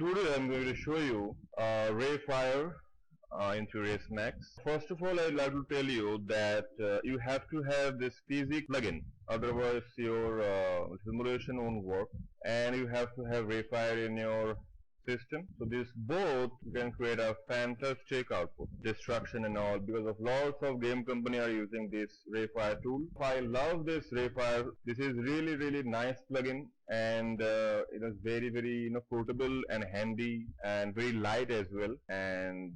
Today I'm going to show you Rayfire into RaceMax. First of all, I'd like to tell you that you have to have this physics plugin, otherwise your simulation won't work, and you have to have Rayfire in your system. So this both can create a fantastic output, destruction and all, because of lots of game company are using this Rayfire tool. I love this Rayfire. This is really nice plugin, and it is very portable and handy and very light as well. And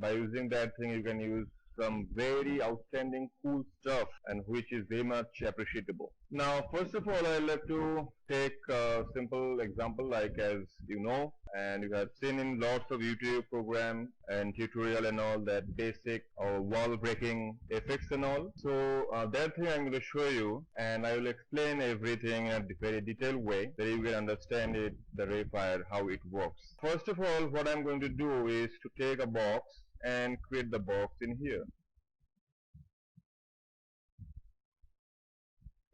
by using that thing, you can use some very outstanding cool stuff, and which is very much appreciable. Now first of all, I'd like to take a simple example, like as you know and you have seen in lots of YouTube program and tutorial and all, that basic or wall breaking effects and all. So that thing I'm going to show you, and I will explain everything in a very detailed way that you can understand it, the Rayfire, how it works. First of all, what I'm going to do is to take a box and create the box in here,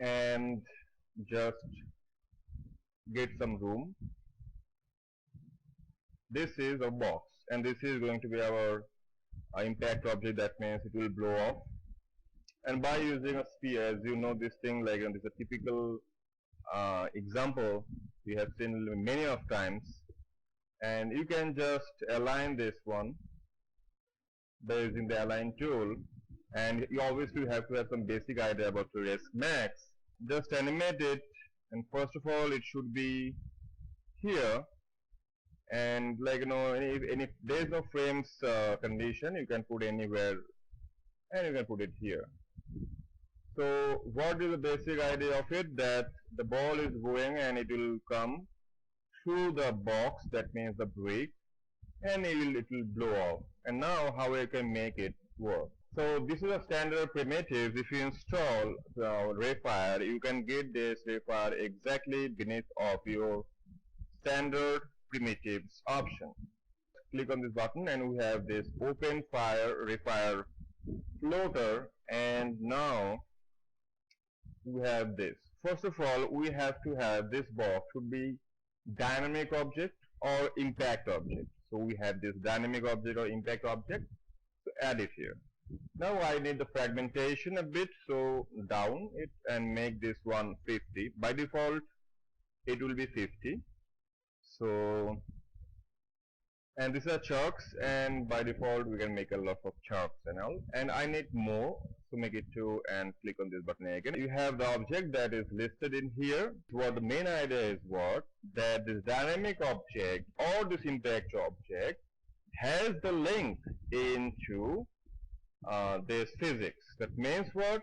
and just get some room. This is a box, and this is going to be our impact object. That means it will blow off. And by using a sphere, as you know, this thing, like, and this is a typical example we have seen many of times, and you can just align this one by using the align tool. And you obviously have to have some basic idea about the RaceMax. Just animate it, and first of all it should be here, and like, you know, any there is no frames condition, you can put anywhere, and you can put it here. So what is the basic idea of it? That the ball is going and it will come through the box, that means the brick, and it will blow off. And now how I can make it work? So this is a standard primitive. If you install Rayfire, you can get this Rayfire exactly beneath of your standard primitives option. Click on this button and we have this open fire Rayfire floater, and now we have this. First of all, we have to have this box should be dynamic object or impact object. So we have this dynamic object or impact object, so add it here. Now I need the fragmentation a bit, so down it and make this one 50. By default it will be 50. So, and these are chunks, and by default we can make a lot of chunks and all, and I need more, so make it 2 and click on this button again. You have the object that is listed in here. What the main idea is, what that this dynamic object or this impact object has the link into this physics. That means what?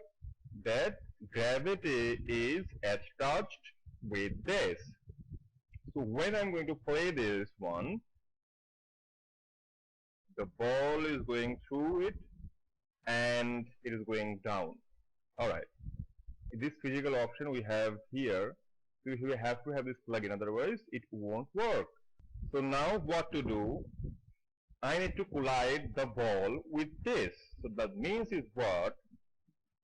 That gravity is attached with this. So when I'm going to play this one, the ball is going through it and it is going down. Alright. This physical option we have here, so we have to have this plugin, otherwise it won't work. So now what to do? I need to collide the ball with this. So that means is what?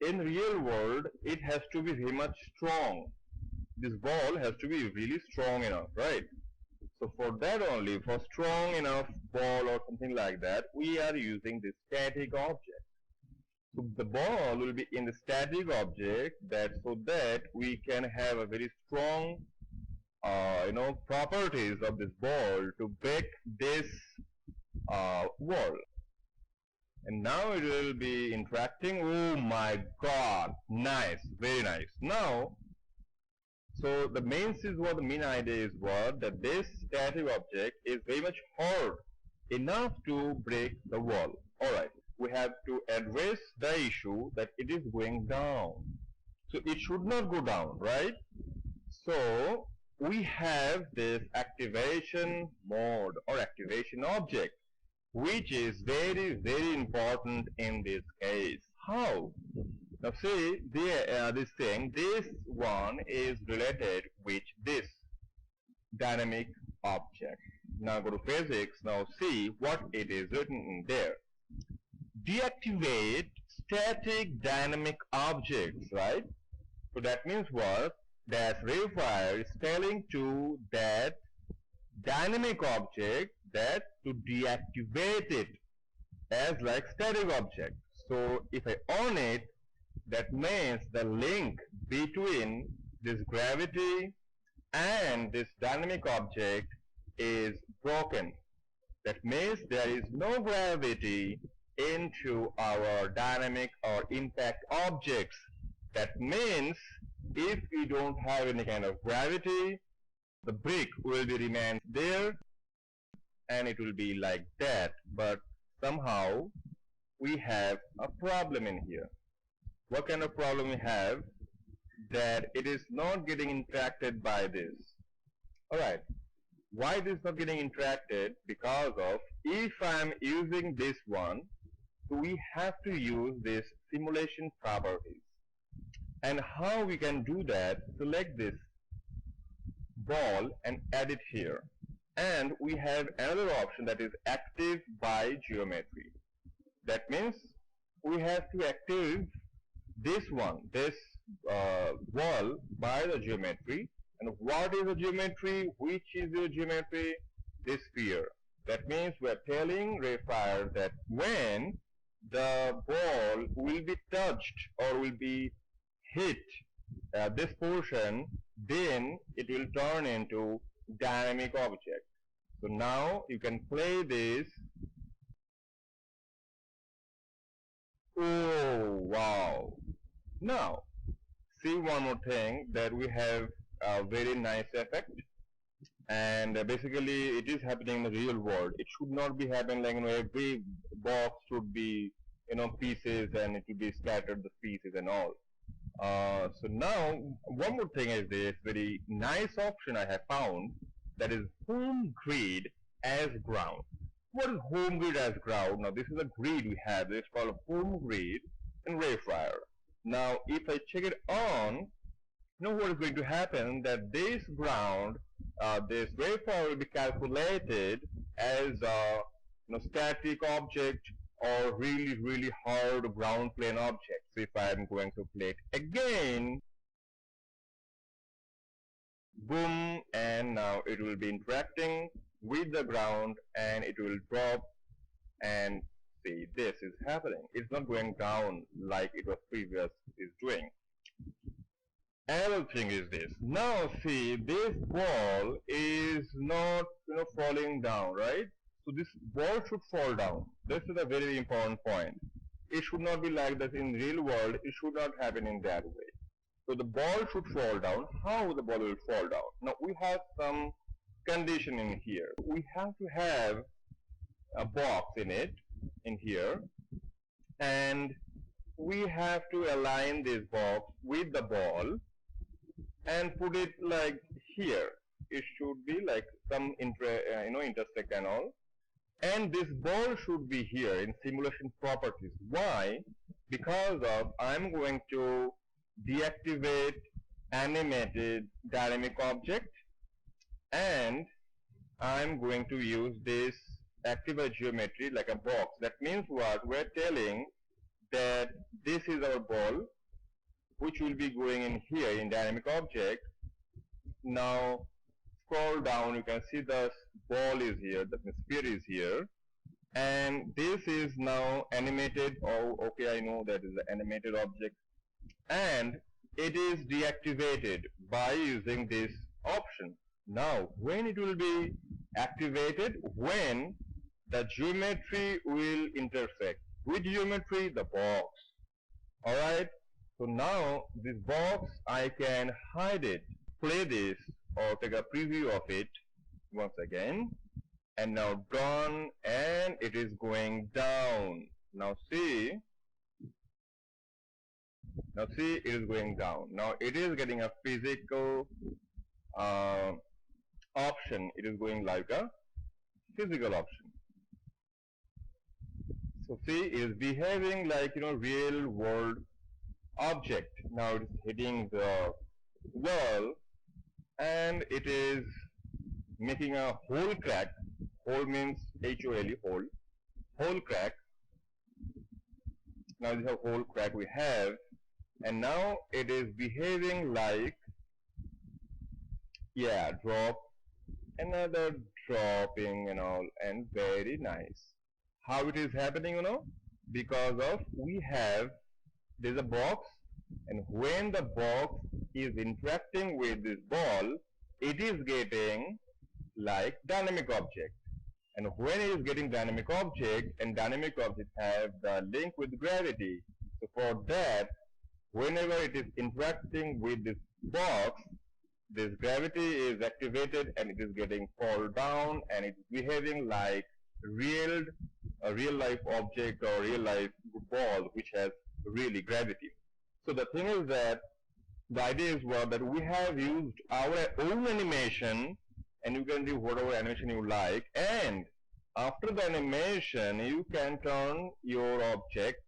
In real world, it has to be very much strong. This ball has to be really strong enough, right? So for that only, for strong enough ball or something like that, we are using this static object. So the ball will be in the static object, that so that we can have a very strong, properties of this ball to break this wall. And now it will be interacting. Oh my god, nice, very nice. Now, so the main idea is what? That this static object is very much hard enough to break the wall. Alright, we have to address the issue that it is going down. So it should not go down, right? So we have this activation mode or activation object, which is very important in this case. How? Now see, this one is related with this dynamic object. Now go to physics, now see what it is written in there. Deactivate static dynamic objects, right? So that means what? That Rayfire is telling to that dynamic object that to deactivate it as like static object. So if I on it, that means the link between this gravity and this dynamic object is broken. That means there is no gravity into our dynamic or impact objects. That means if we don't have any kind of gravity, the brick will be remain there and it will be like that. But somehow we have a problem in here. What kind of problem we have? That it is not getting interacted by this. Alright, why this is not getting interacted? Because of if I am using this one, so we have to use this simulation properties. And how we can do that? Select this ball and add it here. And we have another option that is active by geometry. That means we have to active this one, this wall by the geometry. And what is the geometry? Which is the geometry? This sphere. That means we are telling Rayfire that when the ball will be touched or will be hit this portion, then it will turn into dynamic object. So now you can play this. Oh wow! Now see one more thing, that we have a very nice effect, and basically it is happening in the real world. It should not be happening like every box should be pieces and it will be scattered the pieces and all. So now one more thing is this very nice option I have found, that is home grid as ground. What is home grid as ground? Now this is a grid we have. It's called home grid in Rayfire. Now if I check it on, what is going to happen? That this ground, this Rayfire will be calculated as a static object or really hard ground plane object. So if I am going to play it again, boom, and now it will be interacting with the ground and it will drop, and see, this is happening. It's not going down like it was previous is doing. Another thing is this. Now see, this ball is not falling down, right? So this ball should fall down. This is a very important point. It should not be like that in real world. It should not happen in that way. So the ball should fall down. How the ball will fall down? Now we have some condition in here. We have to have a box in here, and we have to align this box with the ball and put it like here. It should be like some intersect and all. And this ball should be here in simulation properties. Why? Because of I'm going to deactivate animated dynamic object, and I'm going to use this activate geometry like a box. That means what? We're telling that this is our ball, which will be going in here in dynamic object. Now scroll down, you can see the ball is here, the sphere is here, and this is now animated. Oh, okay, I know that is the animated object, and it is deactivated by using this option. Now when it will be activated? When the geometry will intersect. Which geometry? The box. Alright, so now this box I can hide it, play this or take a preview of it once again, and now done, and it is going down. Now see, it is going down. Now it is getting a physical option. It is going like a physical option. So see, it is behaving like real world object. Now it is hitting the wall and it is making a hole crack. Hole means H-O-L-E, hole. Hole crack. Now this is a hole crack we have, and now it is behaving like, yeah, drop, another dropping and all, and very nice. How it is happening, because of there's a box, and when the box is interacting with this ball, it is getting like dynamic object. And when it is getting dynamic object, and dynamic object have the link with gravity, so for that, whenever it is interacting with this box, this gravity is activated and it is getting fall down, and it's behaving like real a real life object or real life ball which has really gravity. So the thing is that the idea is that we have used our own animation, and you can do whatever animation you like, and after the animation you can turn your object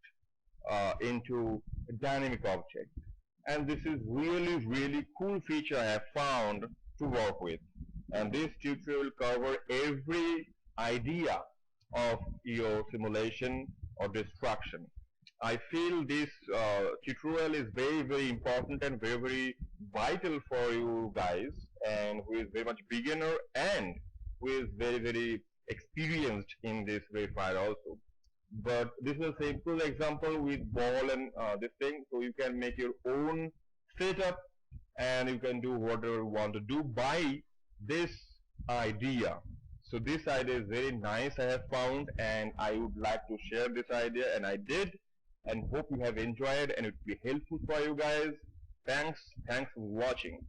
into a dynamic object. And this is really cool feature I have found to work with. And this tutorial will cover every idea of your simulation or destruction. I feel this tutorial is very important and very vital for you guys, and who is very much beginner and who is very experienced in this Verifier also. But this is a simple example with ball and this thing, so you can make your own setup and you can do whatever you want to do by this idea. So this idea is very nice, I have found, and I would like to share this idea, and I did, and hope you have enjoyed and it will be helpful for you guys. Thanks for watching.